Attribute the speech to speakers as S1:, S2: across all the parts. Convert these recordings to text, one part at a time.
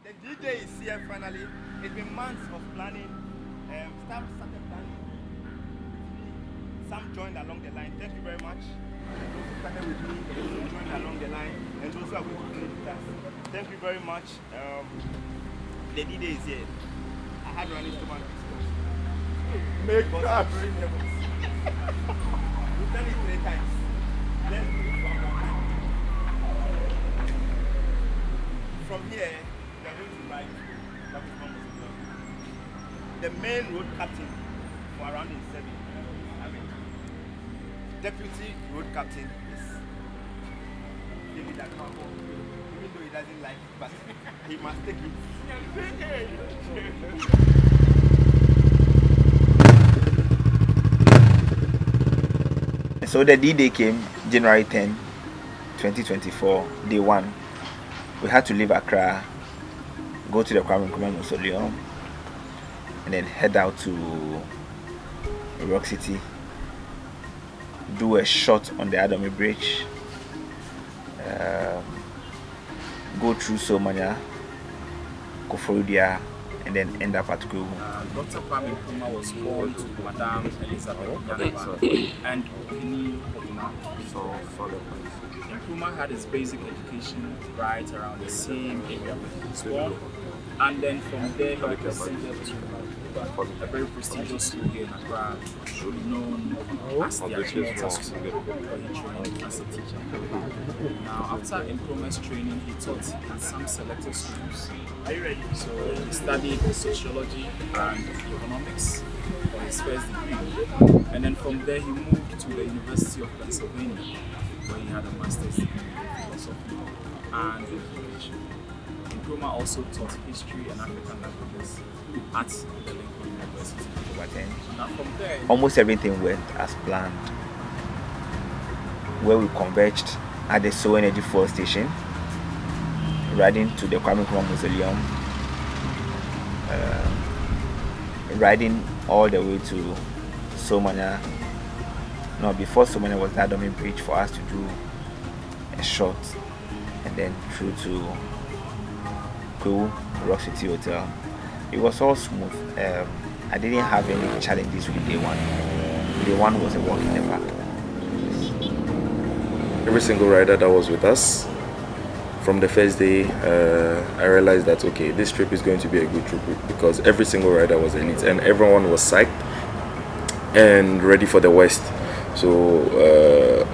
S1: The DJ is here finally. It's been months of planning. Staff started planning. Some joined along the line. Thank you very much. And those who started with me, those who joined along the line, and those who are going to play with us. Thank you very much. The DJ is here. I had running stomach. Make that very nervous. We've done it 3 times. Let's do it one more time. From here, we are going to ride Mausoleum. The main road captain for around in 7. Deputy road captain is David Nkrumah. Even though he doesn't like it, but he must take it. So the D-Day came January 10, 2024, day 1. We had to leave Accra, go to the Kwame Mausoleum, and then head out to Rock City, do a shot on the Adomi Bridge, go through Somanya, Koforidua, and then end up at Kwu.
S2: Dr. Kwame Nkrumah was born to Madame Elizabeth Yanaba and Opini Obina. Nkrumah had his basic education right around the same area where he was born, and then from there he proceeded to a very prestigious school here in Accra, known as the Accra School, where he trained as a teacher. Now, after Nkrumah's training, he taught at some selected schools. Are you ready? So he studied sociology and economics for his first degree, and then from there he moved to the University of Pennsylvania, where he had a master's degree in philosophy and education. Nkrumah also taught history and African languages at the University.
S1: Now from there, almost everything went as planned. Where we converged at the So Energy Fuel Station, riding to the Kwame Mausoleum, riding all the way to Somanya. No, before Somanya was the Adomi Bridge for us to do a shot, and then through to Kwu Rock City Hotel. It was all smooth. I didn't have any challenges with day 1. Day 1 was a walk in the park.
S3: Every single rider that was with us from the first day, I realized that okay, this trip is going to be a good trip because every single rider was elite and everyone was psyched and ready for the West. So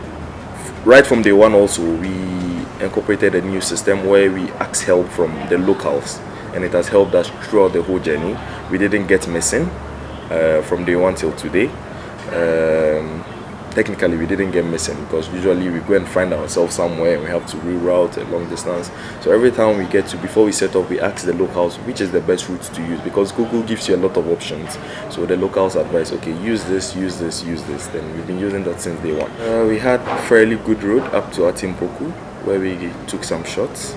S3: right from day 1 also, we incorporated a new system where we asked help from the locals, and it has helped us throughout the whole journey. We didn't get missing from day 1 till today. Technically we didn't get missing because usually we go and find ourselves somewhere and we have to reroute a long distance. So every time we get to, before we set up, we ask the locals which is the best route to use, because Google gives you a lot of options. So the locals advise, okay, use this, use this, use this. Then we've been using that since day 1. We had a fairly good road up to Atimpoku, where we took some shots.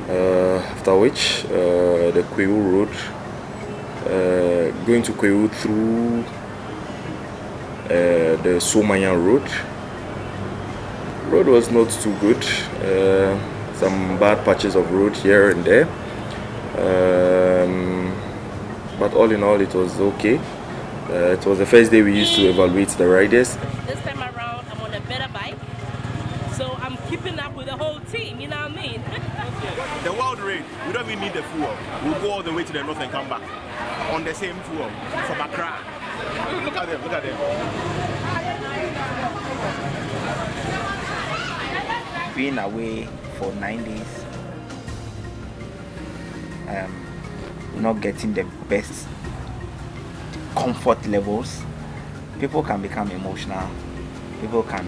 S3: After which the Kwu road, going to Kwu through the Somanya road was not too good. Some bad patches of road here and there, but all in all it was okay. It was the first day we used to evaluate the riders.
S4: This time around I'm on a better bike, so I'm keeping up with the whole team, you know what I mean?
S1: The world raid, we don't even need the fuel. We'll go all the way to the north and come back on the same fuel from Accra. Look at them, look at them. Being away for 9 days, not getting the best comfort levels, people can become emotional, people can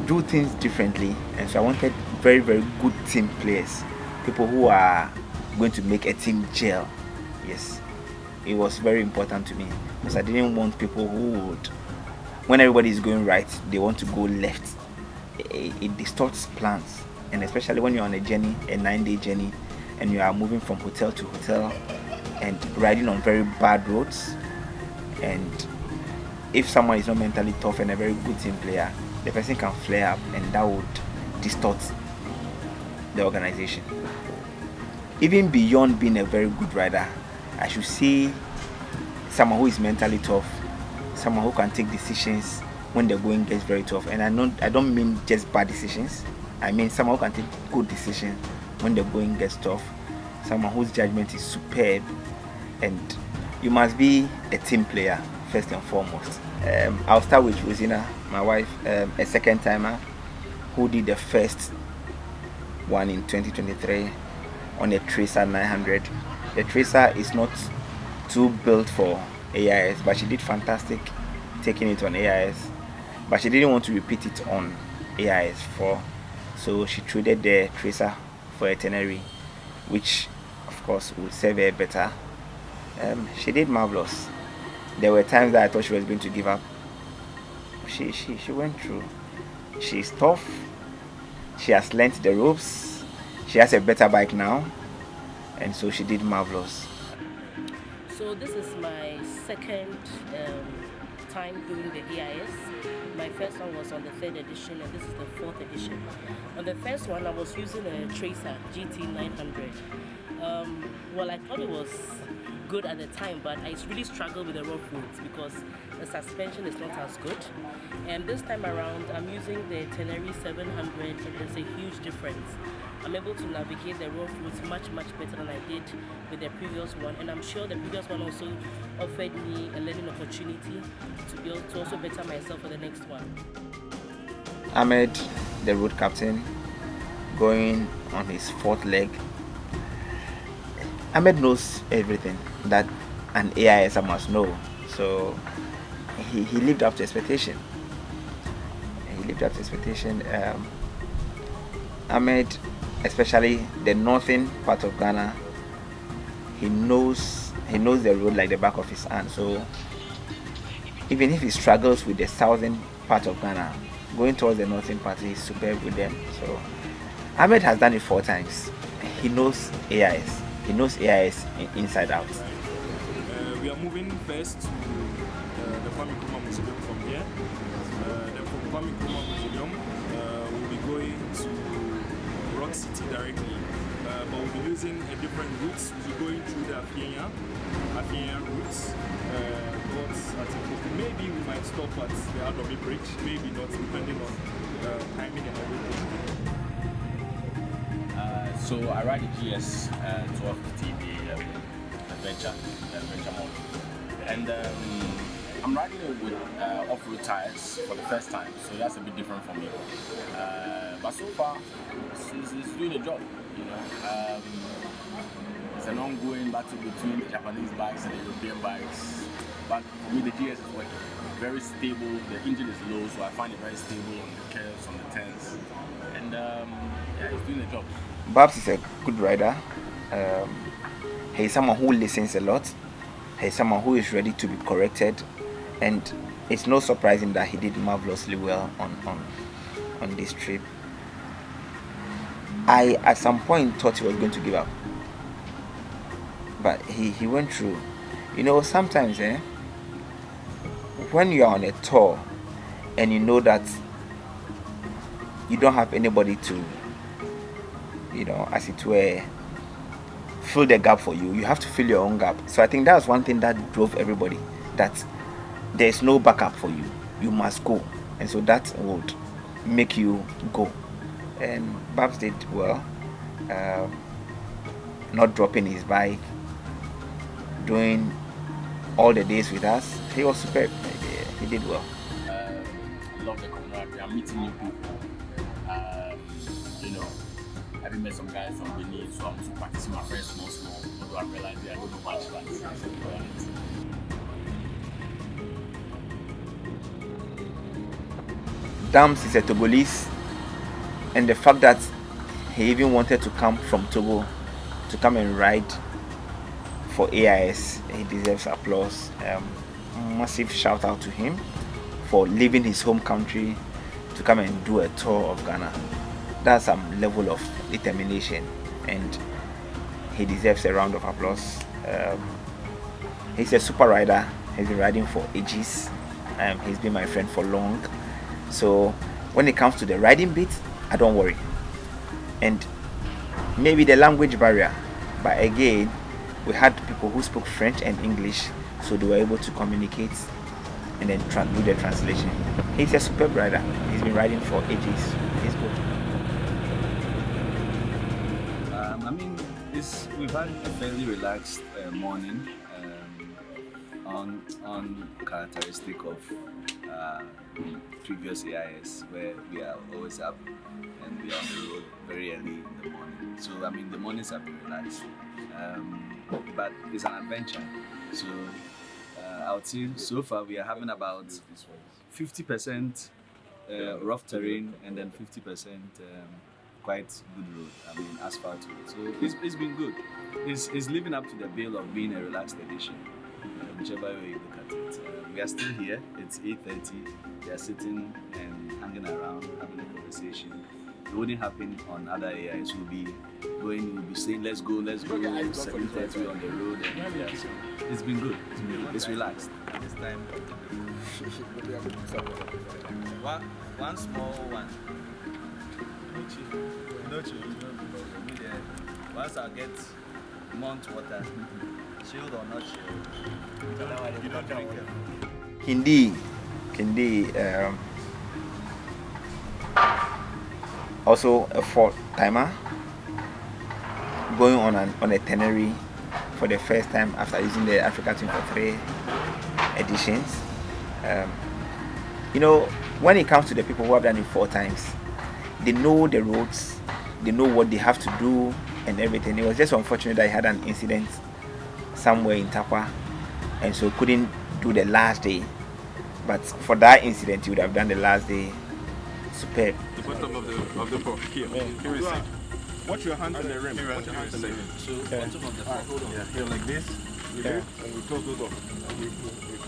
S1: do things differently, and so I wanted very, very good team players, people who are going to make a team gel. Yes, it was very important to me because I didn't want people who would, when everybody is going right, they want to go left. It distorts plans, and especially when you're on a journey, a 9-day journey, and you are moving from hotel to hotel and riding on very bad roads, and if someone is not mentally tough and a very good team player, the person can flare up and that would distort the organization. even beyond being a very good rider, I should see someone who is mentally tough, someone who can take decisions when the going gets very tough. And I don't mean just bad decisions. I mean someone who can take good decisions when the going gets tough. Someone whose judgment is superb. And you must be a team player first and foremost. I'll start with Rosina, my wife, a second timer who did the first one in 2023 on a Tracer 900. The Tracer is not too built for AIS, but she did fantastic taking it on AIS, but she didn't want to repeat it on AIS 4, so she traded the Tracer for a Tenere, which of course would serve her better. She did marvelous. There were times that I thought she was going to give up. She went through. She's tough. She has learnt the ropes. She has a better bike now, and so she did marvelous.
S4: So this is my second time doing the AIS. My first one was on the 3rd edition, and this is the 4th edition. On the first one, I was using a Tracer GT 900. Well, I thought it was good at the time, but I really struggled with the rough roads because the suspension is not as good. And this time around, I'm using the Tenere 700, and there's a huge difference. I'm able to navigate the rough roads much better than I did with the previous one, and I'm sure the previous one also offered me a learning opportunity to be able to also better myself for the next one.
S1: Ahmed, the road captain, going on his 4th leg. Ahmed knows everything that an AIS must know, so he lived up to expectation. Ahmed, especially the northern part of Ghana, he knows the road like the back of his hand. So even if he struggles with the southern part of Ghana, going towards the northern part, he's superb with them. So Ahmed has done it 4 times. He knows AIS. He knows AIS inside out.
S2: We are moving first to the Kwame Mausoleum from here. Then from Kwame Mausoleum, we'll be going to Rock City directly. But we'll be using a different routes. We'll be going through the Afiyan routes. But I think maybe we might stop at the Adobe Bridge, maybe not, depending on timing and everything.
S5: So I ride the GS 1250, the adventure mode, and I'm riding it with off-road tires for the first time, so that's a bit different for me. But so far, it's doing the job. You know, it's an ongoing battle between the Japanese bikes and the European bikes. But for me, the GS is working. Very stable. The engine is low, so I find it very stable on the curves, on the turns, and yeah, it's doing the job.
S1: Babs is a good rider. He's someone who listens a lot. He's someone who is ready to be corrected, and it's no surprising that he did marvelously well on this trip. I at some point thought he was going to give up, but he went through. You know, sometimes when you are on a tour and you know that you don't have anybody to, you know, as it were, fill the gap for you, you have to fill your own gap. So I think that's one thing that drove everybody, that there's no backup for you, you must go, and so that would make you go. And Babs did well, not dropping his bike, doing all the days with us. He was superb. He did well.
S5: Love the camaraderie. I'm meeting new people. You know, I met some guys from Benin, so I'm also practicing my French small. Although I realize I don't know much, but
S1: Dams is a Togolese, and the fact that he even wanted to come from Togo to come and ride for AIS, he deserves applause. Massive shout out to him for leaving his home country to come and do a tour of Ghana. That's some level of determination, and he deserves a round of applause. He's a super rider. He's been riding for ages. He's been my friend for long. So when it comes to the riding bit, I don't worry. And maybe the language barrier But again, we had people who spoke French and English, so they were able to communicate and then do the translation. He's a superb rider. He's been riding for ages. He's good.
S6: I mean, we've had a fairly relaxed morning on characteristic of previous AIS, where we are always up and we are on the road very early in the morning. So I mean, the mornings have been relaxed, but it's an adventure. So I would say so far we are having about 50% rough terrain and then 50% quite good road. I mean, asphalt road. So it's been good. It's living up to the bill of being a relaxed edition, whichever way you look at it. We are still here. It's 8:30. We are sitting and hanging around, having a conversation. It wouldn't happen on other AIs. We'll be saying, let's go, 7:30 on the road. And yeah, so it's been good. It's relaxed. This time, one small one. No chill. Once I get mount water, chilled or not chilled, you don't drink it.
S1: Hindi, also a 4-timer, going on a Tenere for the first time after using the Africa Team for 3 editions. When it comes to the people who have done it 4 times, they know the roads, they know what they have to do and everything. It was just unfortunate that he had an incident somewhere in Tapa and so couldn't do the last day. But for that incident, he would have done the last day superb.
S7: The bottom of the box. Here is it. Watch your hand on the rim. Watch your hand on the rim.
S6: So bottom of the hold on.
S7: Yeah, here like this. Yeah. And we close those off.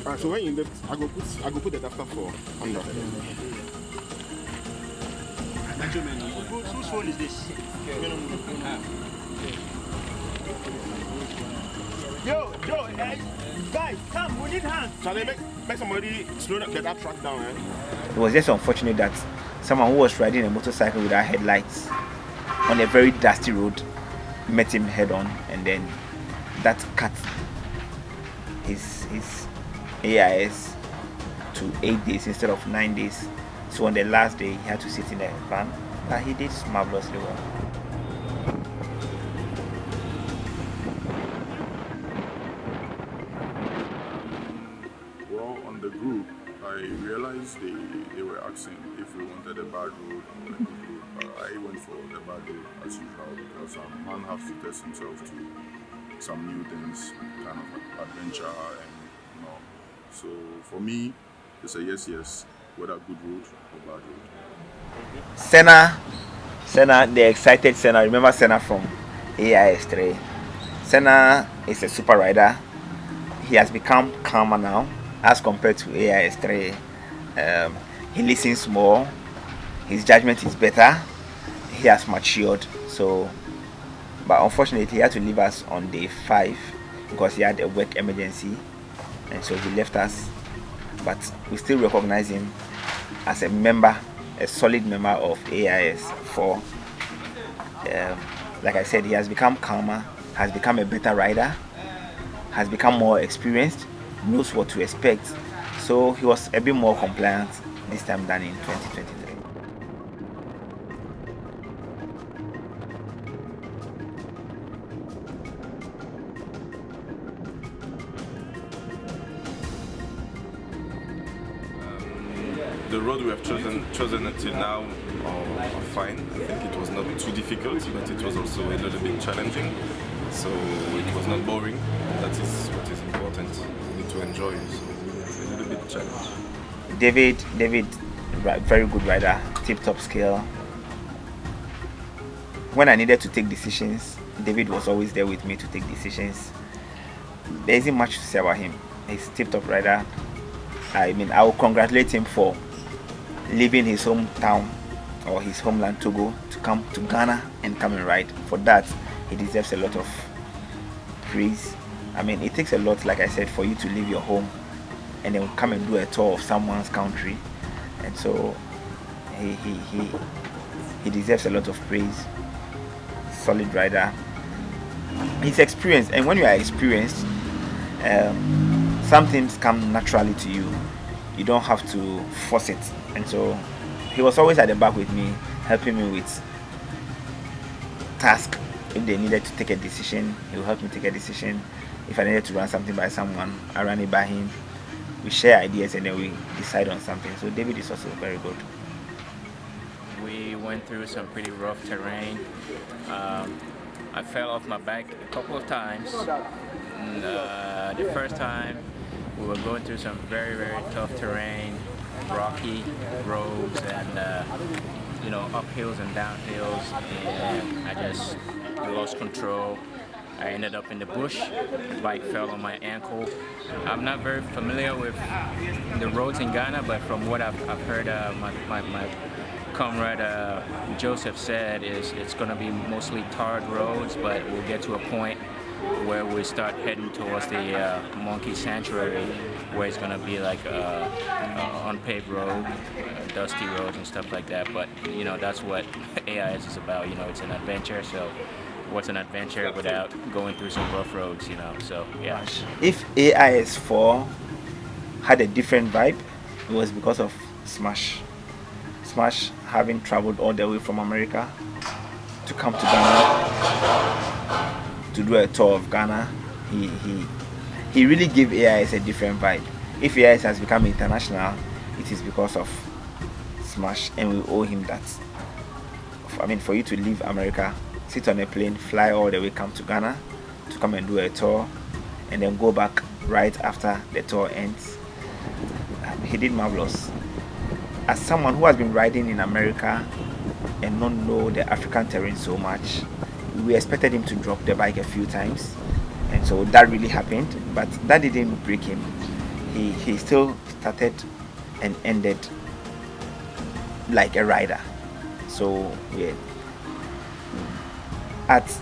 S7: Alright, so when you lift, I go put the adapter for under.
S8: Whose phone is this? Yo, guys, come, we need hands.
S7: So they make somebody slow down, get that track down,
S1: It was just unfortunate that someone who was riding a motorcycle without headlights on a very dusty road met him head on, and then that cut his AIS to 8 days instead of 9 days. So on the last day, he had to sit in the van, but he did marvelously well.
S9: Well, on the group, I realized they were asking if we wanted a bad road or a good road. I went for the bad road as usual because man has to test himself to some new things, kind of adventure and So for me, it's a yes, whether good road or bad road.
S1: Senna, the excited Senna. Remember Senna from AIS 3. Senna is a super rider. He has become calmer now as compared to AIS 3. He listens more. His judgment is better. He has matured. But unfortunately, he had to leave us on day 5 because he had a work emergency, and so he left us. But we still recognize him as a member, a solid member of AIS 4. Like I said, he has become calmer, has become a better rider, has become more experienced, knows what to expect. So he was a bit more compliant this time than in 2023.
S3: The road we have chosen until now are fine. I think it was not too difficult, but it was also a little bit challenging. So it was not boring. That is what is important. We need to enjoy. So it's a little bit challenge.
S1: David, very good rider, tip-top skill. When I needed to take decisions, David was always there with me to take decisions. There isn't much to say about him. He's tip-top rider. I mean, I will congratulate him for leaving his hometown or his homeland Togo to come to Ghana and come and ride. For that, he deserves a lot of praise. I mean, it takes a lot, like I said, for you to leave your home and then come and do a tour of someone's country, and so he deserves a lot of praise. Solid rider. He's experienced, and when you are experienced, some things come naturally to you. You don't have to force it. And so he was always at the back with me, helping me with tasks. If they needed to take a decision, he will help me take a decision. If I needed to run something by someone, I ran it by him. We share ideas and then we decide on something. So David is also very good.
S10: We went through some pretty rough terrain. I fell off my bike a couple of times. The first time we were going through some very, very tough terrain, rocky roads and uphills and downhills, and I just lost control. I ended up in the bush. The bike fell on my ankle. I'm not very familiar with the roads in Ghana, but from what I've heard, my comrade Joseph said is it's going to be mostly tarred roads, but we'll get to a point where we start heading towards the monkey sanctuary, where it's going to be like unpaved road, dusty roads and stuff like that. But that's what AIS is about. It's an adventure. So what's an adventure without going through some rough roads? So yeah.
S1: If AIS 4 had a different vibe, it was because of Smash. Smash having traveled all the way from America to come to Ghana to do a tour of Ghana. He really gave AIS a different vibe. If AIS has become international, it is because of Smash, and we owe him that. I mean, for you to leave America, sit on a plane, fly all the way, come to Ghana to come and do a tour, and then go back right after the tour ends. He did marvelous. As someone who has been riding in America and not know the African terrain so much, we expected him to drop the bike a few times, and so that really happened, but that didn't break him. He still started and ended like a rider. So yeah, at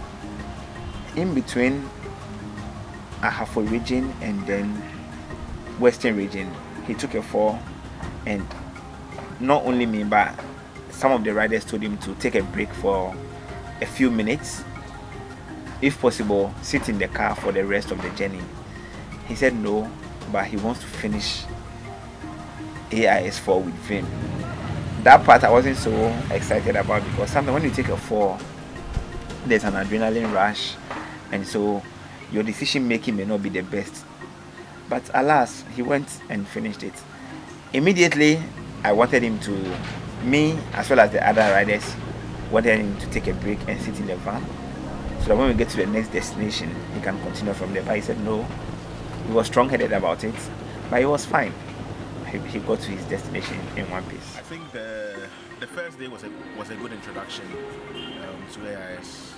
S1: in between Ahafo region and then Western region, he took a fall, and not only me but some of the riders told him to take a break for a few minutes, if possible sit in the car for the rest of the journey. He said no, but he wants to finish AIS 4 with Vin. That part I wasn't so excited about, because sometimes when you take a fall, there's an adrenaline rush, and so your decision making may not be the best. But alas, he went and finished it. Immediately I wanted him to, me as well as the other riders wanted him to take a break and sit in the van, so that when we get to the next destination he can continue from there. But he said no. He was strong-headed about it, but he was fine. He got to his destination in one piece.
S7: I think the first day was a good introduction to AIS.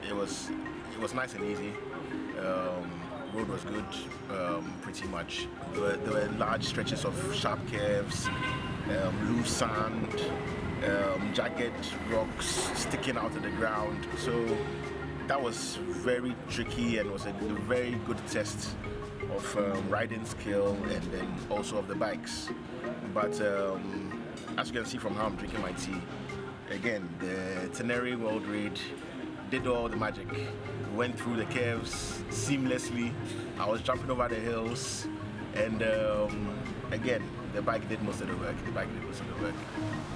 S7: It was nice and easy. Road was good, pretty much. There were large stretches of sharp curves, loose sand, jagged rocks sticking out of the ground. So that was very tricky, and was a very good test of riding skill and then also of the bikes. But as you can see from how I'm drinking my tea, again, the Tenere World Raid did all the magic. Went through the curves seamlessly. I was jumping over the hills, and again, the bike did most of the work.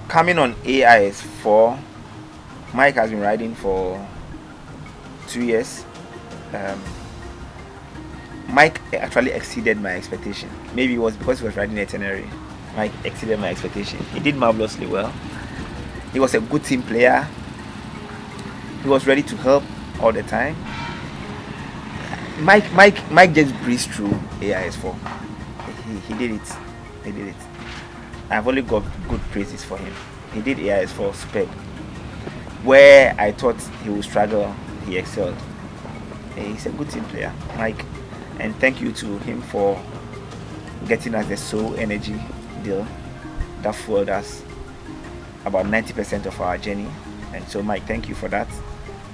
S1: Coming on AIS 4, Mike has been riding for 2 years. Mike actually exceeded my expectation. Maybe it was because he was riding a Tenere. Mike exceeded my expectation. He did marvelously well. He was a good team player. He was ready to help all the time. Mike just breezed through AIS 4. He did it. He did it. I've only got good praises for him. He did AIS 4 superb. Where I thought he would struggle, he excelled. He's a good team player, Mike. And thank you to him for getting us the Soul Energy deal that fueled us about 90% of our journey. And so Mike, thank you for that.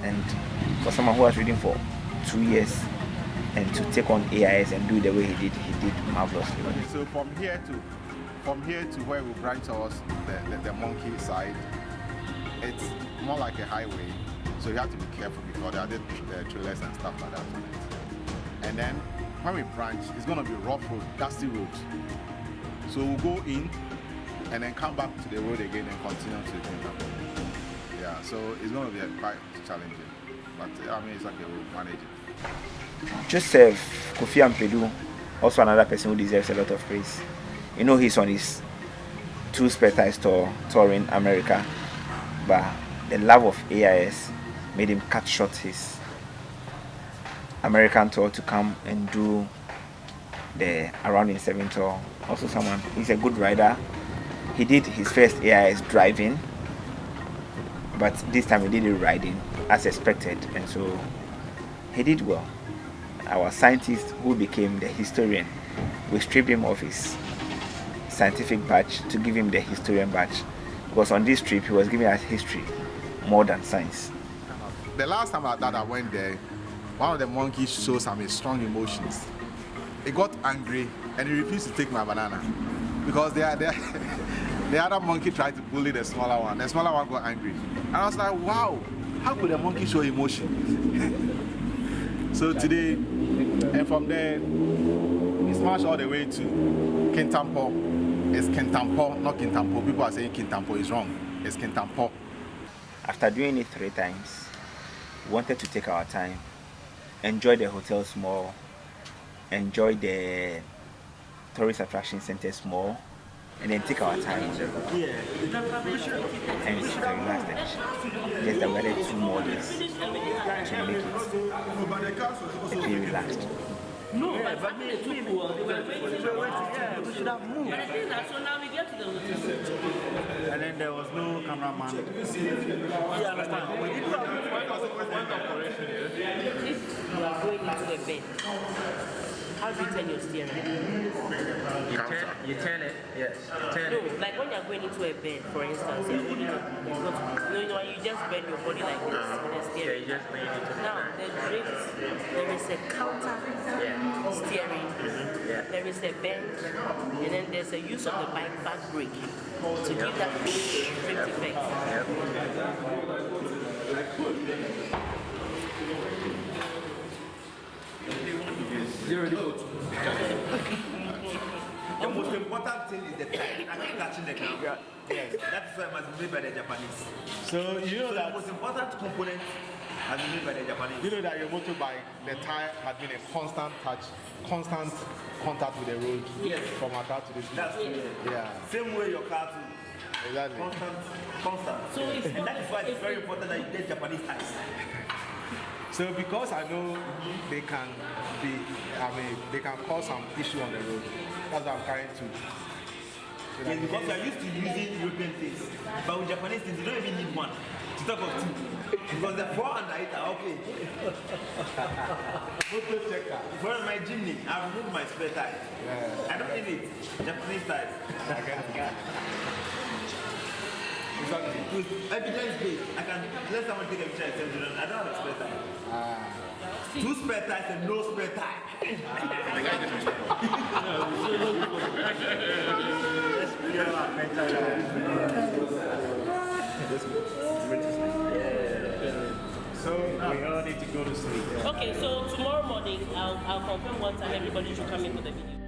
S1: And for someone who was reading for 2 years and to take on AIS and do it the way he did marvelously.
S7: So from here to where we branch towards the monkey side, it's more like a highway.
S11: So you have to be careful because there are trailers and stuff like that on it. And then when we branch, it's going to be rough road, dusty road. So we'll go in and then come back to the road again and continue to Nkrumah. Yeah, so it's going to be quite challenging. But I mean, it's okay, we'll manage it.
S1: Joseph Kofi Ampedu, also another person who deserves a lot of praise. You know, he's on his 2 spare tires tour touring America, but the love of AIS made him cut short his American tour to come and do the Around in 7 tour. Also he's a good rider. He did his first AIS driving, but this time he did it riding as expected, and so he did well. Our scientist who became the historian, we stripped him of his scientific badge to give him the historian badge, because on this trip he was giving us history more than science.
S11: The last time I went there, one of the monkeys showed some strong emotions. He got angry and he refused to take my banana because the other monkey tried to bully the smaller one. The smaller one got angry. And I was like, wow, how could a monkey show emotion? So today, and from there, we smashed all the way to Kintampo. It's Kintampo, not Kintampo. People are saying Kintampo is wrong. It's Kintampo.
S1: After doing it 3 times, we wanted to take our time, enjoy the hotels more, enjoy the tourist attraction centers more, and then take our time and relax. Just that we added 2 more days to make it be relaxed.
S4: No, but me too. We should have moved. So now we get to the hotel.
S8: And then there was no cameraman.
S4: You understand? If you are going into the bed, how do you turn your steering?
S10: You turn it, yes. Turn it.
S4: No, like when you're going into a bed, for instance, you're holding you just bend your body like this on the steering.
S10: Yeah, you just lean into the
S4: Now,
S10: back.
S4: the drift, there is a counter steering, there is a bend, and then there's a use of the back brake to give that drift effect.
S8: The most important thing is the time. I keep touching the ground. Yes, that's why it must be made by the Japanese.
S11: So you know that
S8: the most important component has been made by the Japanese.
S11: You know that your motorbike, the tire had been a constant contact with the road.
S8: Yes.
S11: From Accra to the city.
S8: That's true.
S11: Yeah.
S8: Same way your car too.
S11: Exactly.
S8: Constant. So and that is why it's very important that you get Japanese tires.
S11: So because I know they can they can cause some issue on the road. That's what I'm carrying to.
S8: Yes, because you are used to using European things. But with Japanese things, you don't even need one to talk of 2. Because the 4 and 8 are okay. For my Jimny, I've removed my spare tire. I don't need it. Japanese tires. Evidence based. I can let someone take a picture and send it. I don't have a spare tire. 2 spare tires and no spare tire.
S11: So we all need to go to sleep.
S4: Okay, so tomorrow morning I'll confirm what time everybody should come in for the video.